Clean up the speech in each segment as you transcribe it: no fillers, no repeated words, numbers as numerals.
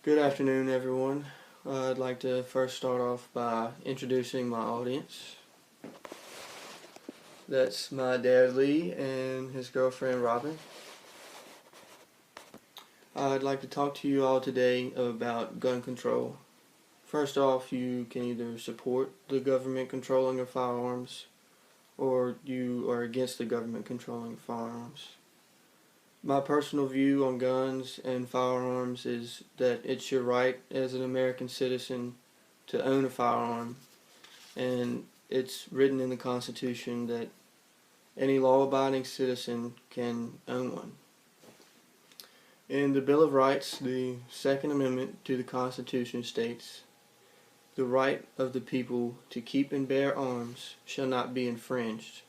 Good afternoon, everyone. I'd like to first start off by introducing my audience. That's my dad, Lee, and his girlfriend, Robin. I'd like to talk to you all today about gun control. First off, you can either support the government controlling of firearms, or you are against the government controlling of firearms. My personal view on guns and firearms is that it's your right as an American citizen to own a firearm, and it's written in the Constitution that any law-abiding citizen can own one. In the Bill of Rights, the Second Amendment to the Constitution states, "The right of the people to keep and bear arms shall not be infringed."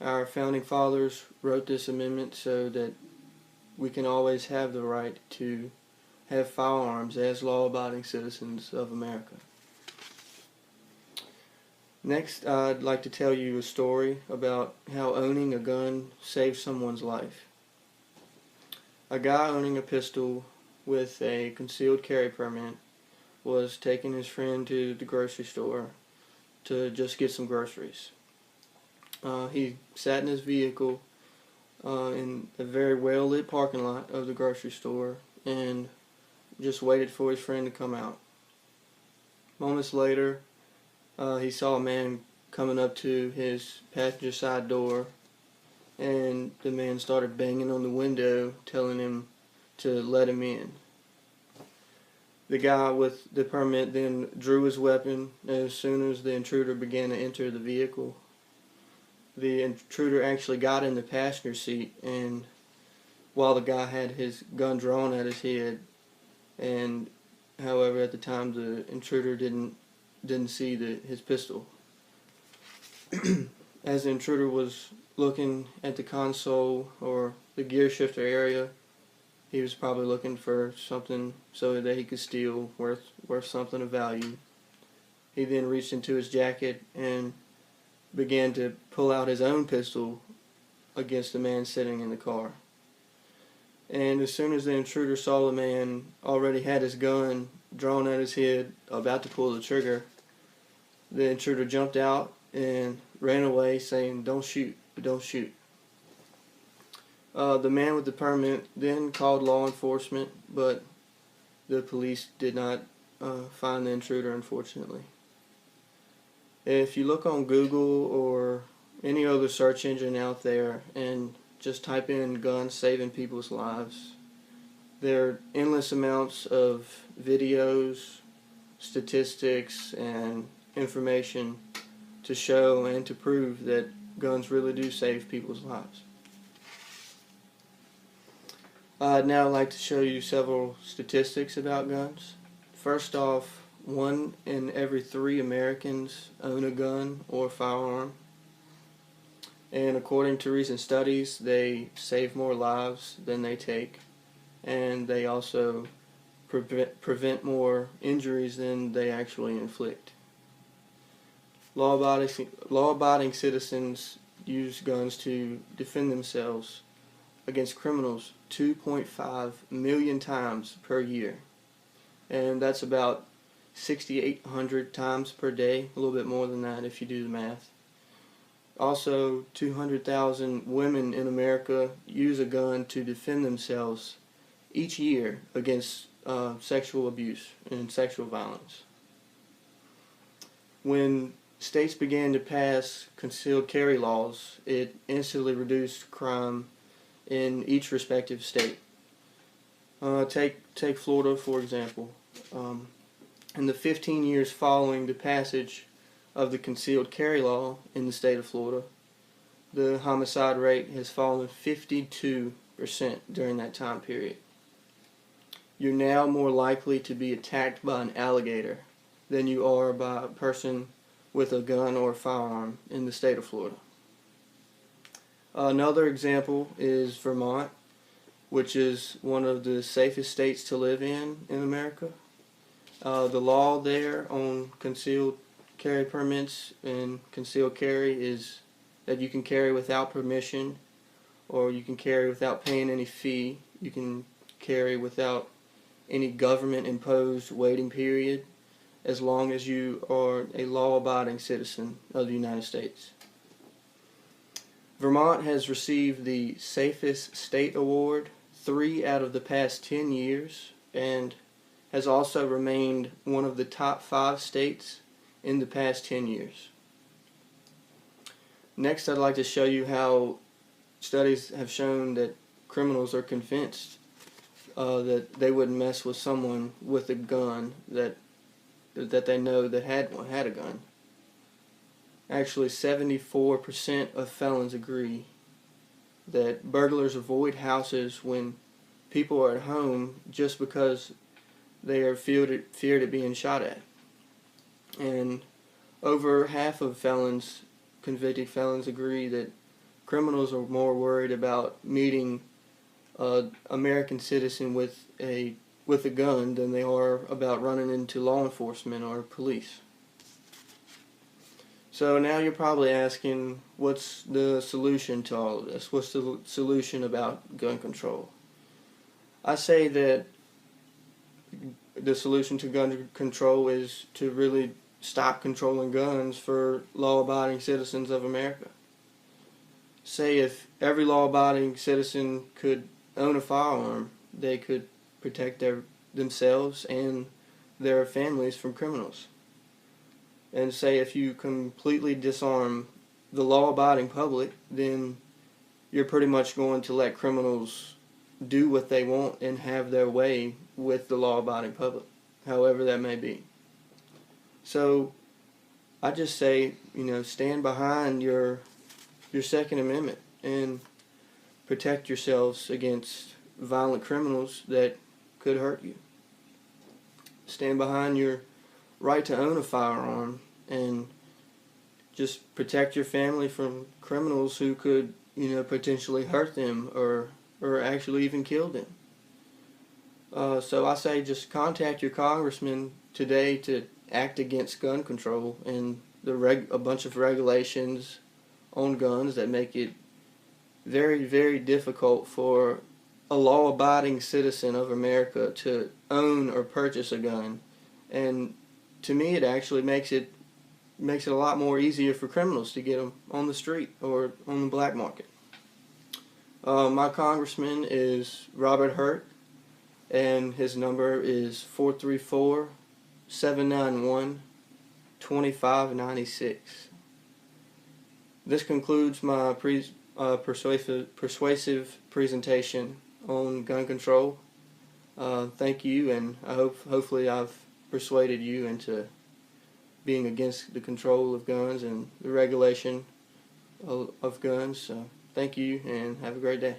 Our founding fathers wrote this amendment so that we can always have the right to have firearms as law-abiding citizens of America. Next, I'd like to tell you a story about how owning a gun saves someone's life. A guy owning a pistol with a concealed carry permit was taking his friend to the grocery store to just get some groceries. He sat in his vehicle in a very well-lit parking lot of the grocery store and just waited for his friend to come out. Moments later, he saw a man coming up to his passenger side door, and the man started banging on the window, telling him to let him in. The guy with the permit then drew his weapon as soon as the intruder began to enter the vehicle. The intruder actually got in the passenger seat, and while the guy had his gun drawn at his head, and however at the time the intruder didn't see his pistol. As the intruder was looking at the console or the gear shifter area, he was probably looking for something so that he could steal worth something of value. He then reached into his jacket and began to pull out his own pistol against the man sitting in the car. And as soon as the intruder saw the man already had his gun drawn at his head, about to pull the trigger, the intruder jumped out and ran away saying, "Don't shoot, don't shoot." The man with the permit then called law enforcement, but the police did not find the intruder, unfortunately. If you look on Google or any other search engine out there and just type in guns saving people's lives, there are endless amounts of videos, statistics, and information to show and to prove that guns really do save people's lives. I'd now like to show you several statistics about guns. First off, 1 in every 3 Americans own a gun or firearm. And according to recent studies, they save more lives than they take. And they also prevent more injuries than they actually inflict. Law-abiding citizens use guns to defend themselves against criminals 2.5 million times per year. And that's about 6,800 times per day, a little bit more than that if you do the math. Also, 200,000 women in America use a gun to defend themselves each year against sexual abuse and sexual violence. When states began to pass concealed carry laws, it instantly reduced crime in each respective state. Take Florida, for example. In the 15 years following the passage of the concealed carry law in the state of Florida, the homicide rate has fallen 52% during that time period. You're now more likely to be attacked by an alligator than you are by a person with a gun or a firearm in the state of Florida. Another example is Vermont, which is one of the safest states to live in America. The law there on concealed carry permits and concealed carry is that you can carry without permission, or you can carry without paying any fee. You can carry without any government-imposed waiting period as long as you are a law-abiding citizen of the United States. Vermont has received the Safest State Award 3 out of the past 10 years and has also remained one of the top 5 states in the past 10 years. Next, I'd like to show you how studies have shown that criminals are convinced that they wouldn't mess with someone with a gun that they know that had a gun. Actually, 74% of felons agree that burglars avoid houses when people are at home just because they are feared of being shot at. And over half of convicted felons agree that criminals are more worried about meeting an American citizen with a gun than they are about running into law enforcement or police. So now you're probably asking, what's the solution to all of this? What's the solution about gun control? I say that the solution to gun control is to really stop controlling guns for law-abiding citizens of America. Say if every law-abiding citizen could own a firearm, they could protect themselves and their families from criminals. And say if you completely disarm the law-abiding public, then you're pretty much going to let criminals do what they want and have their way with the law-abiding public, however that may be. So I just say, stand behind your Second Amendment and protect yourselves against violent criminals that could hurt you. Stand behind your right to own a firearm and just protect your family from criminals who could, potentially hurt them or actually even kill them. So I say just contact your congressman today to act against gun control and a bunch of regulations on guns that make it very, very difficult for a law-abiding citizen of America to own or purchase a gun. And to me, it actually makes it a lot more easier for criminals to get them on the street or on the black market. My congressman is Robert Hurt, and his number is 434-791-2596. This concludes my persuasive presentation on gun control. Thank you, and I hopefully I've persuaded you into being against the control of guns and the regulation of guns. So thank you, and have a great day.